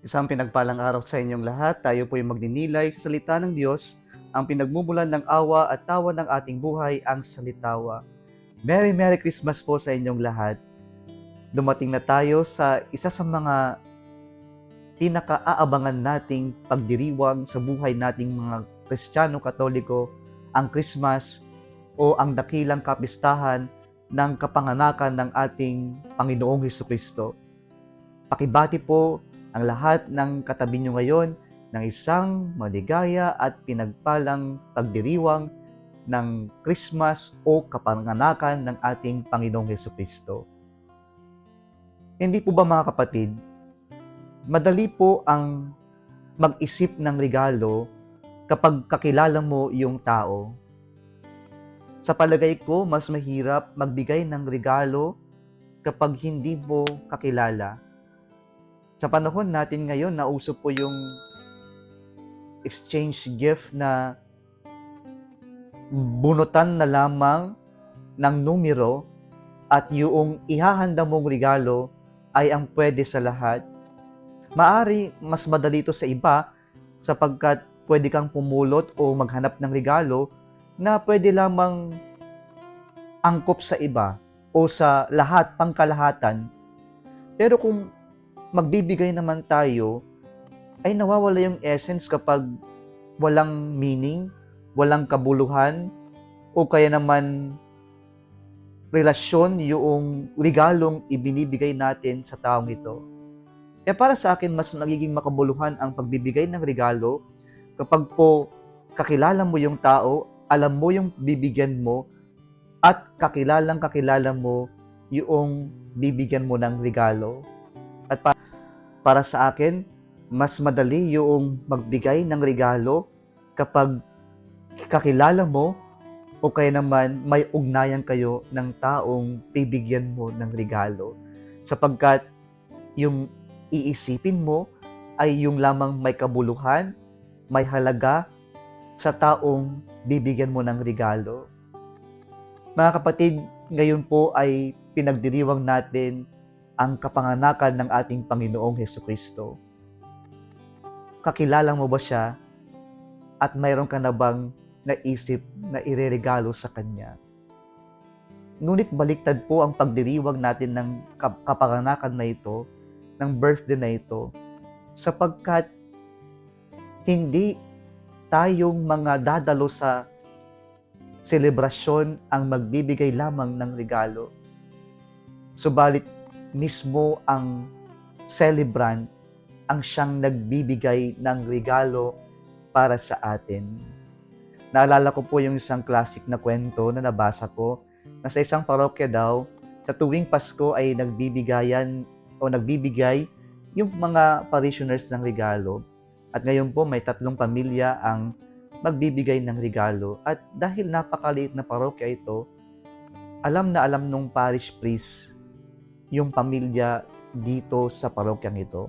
Isang pinagpalang araw sa inyong lahat. Tayo po yung magninilay sa salita ng Diyos, ang pinagmumulan ng awa at tawa ng ating buhay, ang salitawa. Merry Christmas po sa inyong lahat. Dumating na tayo sa isa sa mga pinaka-aabangan nating pagdiriwang sa buhay nating mga Kristiyano Katoliko, ang Christmas o ang dakilang kapistahan ng kapanganakan ng ating Panginoong Hesukristo. Pakibati po ang lahat ng katabi nyo ngayon ng isang maligaya at pinagpalang pagdiriwang ng Christmas o kapanganakan ng ating Panginoong Hesukristo. Hindi po ba mga kapatid, madali po ang mag-isip ng regalo kapag kakilala mo yung tao. Sa palagay ko, mas mahirap magbigay ng regalo kapag hindi mo kakilala. Sa panahon natin ngayon, nauso po yung exchange gift na bunutan na lamang ng numero at yung ihahanda mong regalo ay ang pwede sa lahat. Maari mas madali ito sa iba sapagkat pwede kang pumulot o maghanap ng regalo na pwede lamang angkop sa iba o sa lahat, pangkalahatan. Pero kung magbibigay naman tayo, ay nawawala yung essence kapag walang meaning, walang kabuluhan, o kaya naman relasyon yung regalong ibinibigay natin sa taong ito. Kaya para sa akin, mas nagiging makabuluhan ang pagbibigay ng regalo kapag po kakilala mo yung tao, alam mo yung bibigyan mo, at kakilala mo yung bibigyan mo ng regalo. At para sa akin, mas madali yung magbigay ng regalo kapag kakilala mo o kaya naman may ugnayan kayo ng taong bibigyan mo ng regalo. Sapagkat yung iisipin mo ay yung lamang may kabuluhan, may halaga sa taong bibigyan mo ng regalo. Mga kapatid, ngayon po ay pinagdiriwang natin ang kapanganakan ng ating Panginoong Hesukristo. Kakilala mo ba siya at mayroon ka na bang naisip na ireregalo sa Kanya? Ngunit baliktad po ang pagdiriwang natin ng kapanganakan na ito, ng birthday na ito, sapagkat hindi tayong mga dadalo sa selebrasyon ang magbibigay lamang ng regalo. Subalit mismo ang celebrant ang siyang nagbibigay ng regalo para sa atin. Naalala ko po yung isang classic na kwento na nabasa ko na sa isang parokya daw, sa tuwing Pasko ay nagbibigay yung mga parishioners ng regalo. At ngayon po may 3 pamilya ang magbibigay ng regalo. At dahil napakaliit na parokya ito, alam na alam nung parish priest yung pamilya dito sa parokyang ito.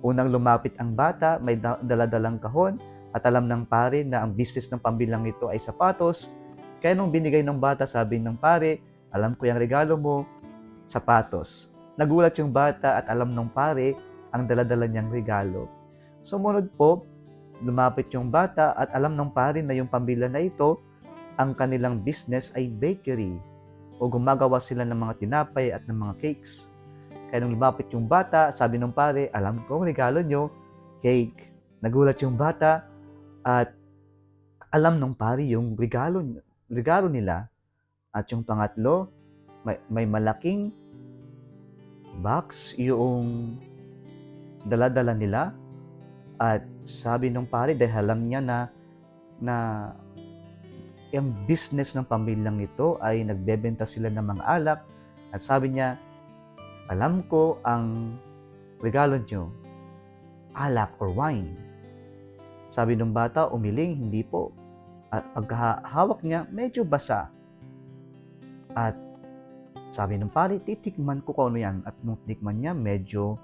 Unang lumapit ang bata, may daladalang kahon, at alam ng pare na ang business ng pambilang ito ay sapatos. Kaya nung binigay ng bata, sabi ng pare, alam ko yung regalo mo, sapatos. Nagulat yung bata at alam ng pare ang daladala niyang regalo. Sumunod po, lumapit yung bata at alam ng pare na yung pamilya na ito, ang kanilang business ay bakery o gumagawa sila ng mga tinapay at ng mga cakes. Kaya nung lumapit yung bata, sabi ng pare, alam ko ang regalo nyo, cake. Nagulat yung bata at alam ng pare yung regalo nila. At yung pangatlo, may malaking box yung dala-dala nila. At sabi ng pare, dahil alam niya na yung business ng pamilyang ito ay nagbebenta sila ng mga alak. At sabi niya, alam ko ang regalo nyo, alak or wine. Sabi ng bata, umiling, hindi po. At pagkahawak niya, medyo basa. At sabi ng pare, titikman ko kung ano yan. At nung titikman niya, medyo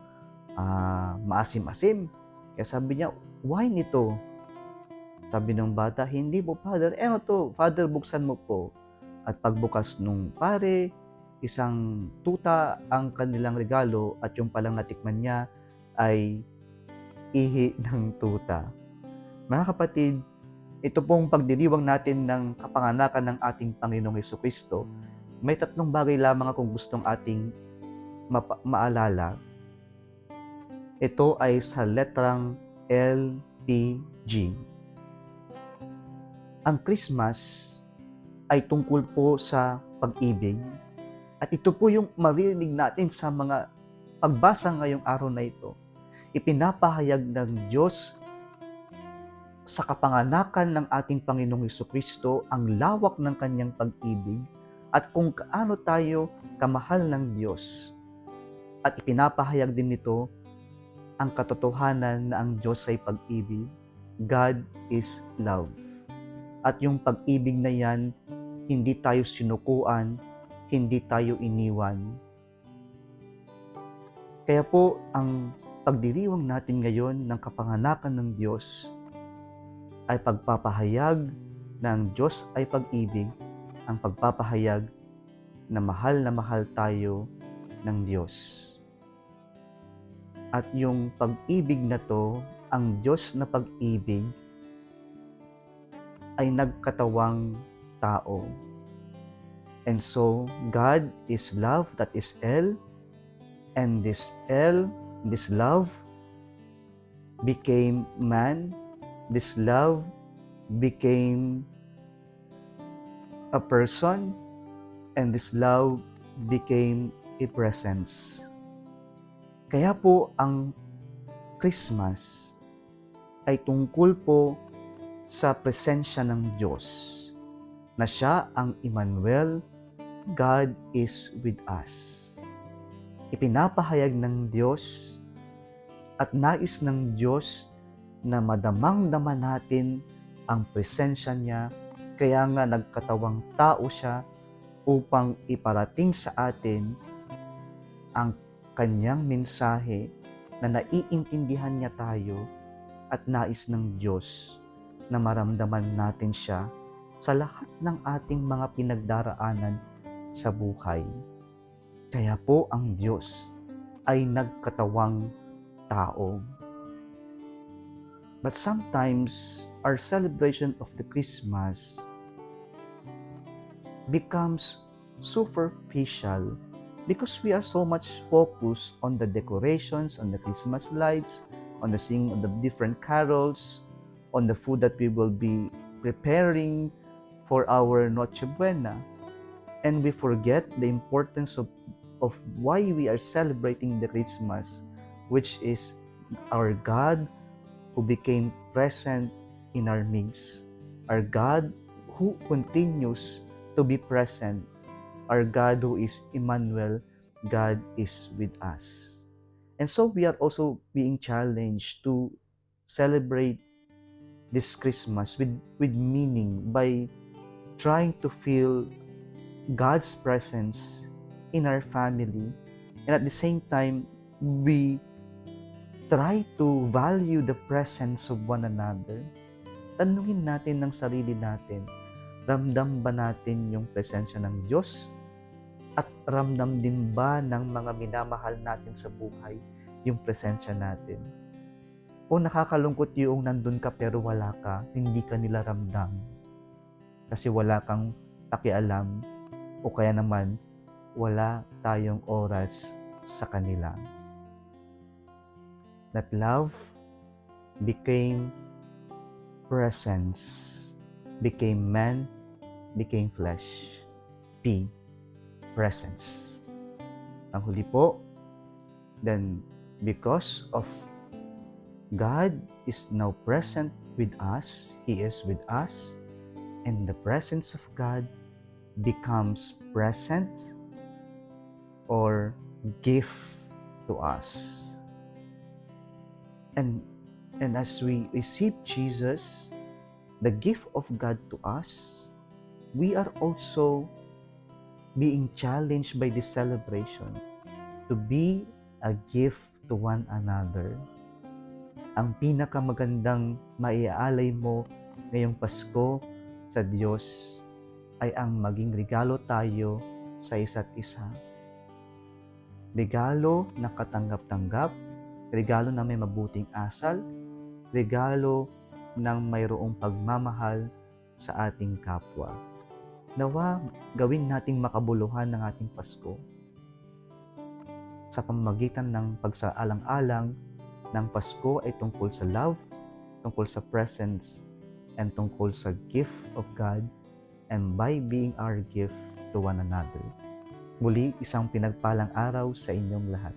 maasim-asim. Kaya sabi niya, wine ito. Sabi ng bata, hindi po, Father. Ano to? Father, buksan mo po. At pagbukas nung pare, isang tuta ang kanilang regalo at yung palang natikman niya ay ihi ng tuta. Mga kapatid, ito pong pagdiriwang natin ng kapanganakan ng ating Panginoong Hesukristo, may tatlong bagay lamang akong gustong ating maalala. Ito ay sa letrang LPG. Ang Christmas ay tungkol po sa pag-ibig. At ito po yung maririnig natin sa mga pagbasa ngayong araw na ito. Ipinapahayag ng Diyos sa kapanganakan ng ating Panginoong Hesukristo ang lawak ng kanyang pag-ibig at kung kaano tayo kamahal ng Diyos. At ipinapahayag din nito ang katotohanan na ang Diyos ay pag-ibig. God is love. At yung pag-ibig na yan, hindi tayo sinukuan, hindi tayo iniwan. Kaya po, ang pagdiriwang natin ngayon ng kapanganakan ng Diyos ay pagpapahayag na ang Diyos ay pag-ibig, ang pagpapahayag na mahal tayo ng Diyos. At yung pag-ibig na to, ang Diyos na pag-ibig, ay nagkatawang tao. And so, God is love, that is L, and this love, became man. This love became a person, and this love became a presence. Kaya po ang Christmas ay tungkol po sa presensya ng Diyos, na siya ang Emmanuel, God is with us. Ipinapahayag ng Diyos at nais ng Diyos na madamang-dama natin ang presensya niya, kaya nga nagkatawang tao siya upang iparating sa atin ang kanyang mensahe na naiintindihan niya tayo at nais ng Diyos na maramdaman natin siya sa lahat ng ating mga pinagdaraanan sa buhay. Kaya po ang Diyos ay nagkatawang tao. But sometimes, our celebration of the Christmas becomes superficial because we are so much focused on the decorations, on the Christmas lights, on the singing of the different carols, on the food that we will be preparing for our Noche Buena. And we forget the importance of why we are celebrating the Christmas, which is our God who became present in our midst, our God who continues to be present, our God who is Emmanuel, God is with us. And so we are also being challenged to celebrate this Christmas with meaning by trying to feel God's presence in our family, and at the same time, we try to value the presence of one another. Tanungin natin ng sarili natin, ramdam ba natin yung presensya ng Diyos? At ramdam din ba ng mga minamahal natin sa buhay yung presensya natin? O nakakalungkot yung nandun ka pero wala ka, hindi ka nila ramdam. Kasi wala kang pakialam o kaya naman wala tayong oras sa kanila. That love became presence, became man, became flesh. P, presence. Ang huli po, then because of God is now present with us, He is with us, and the presence of God becomes present or gift to us. And as we receive Jesus, the gift of God to us, we are also being challenged by this celebration to be a gift to one another. Ang pinakamagandang maiaalay mo ngayong Pasko sa Diyos ay ang maging regalo tayo sa isa't isa. Regalo na katanggap-tanggap, regalo ng may mabuting asal, regalo ng mayroong pagmamahal sa ating kapwa. Nawa gawin nating makabuluhan ng ating Pasko sa pamamagitan ng pagsaalang-alang ng Pasko ay tungkol sa love, tungkol sa presence, and tungkol sa gift of God, and by being our gift to one another. Muli, isang pinagpalang araw sa inyong lahat.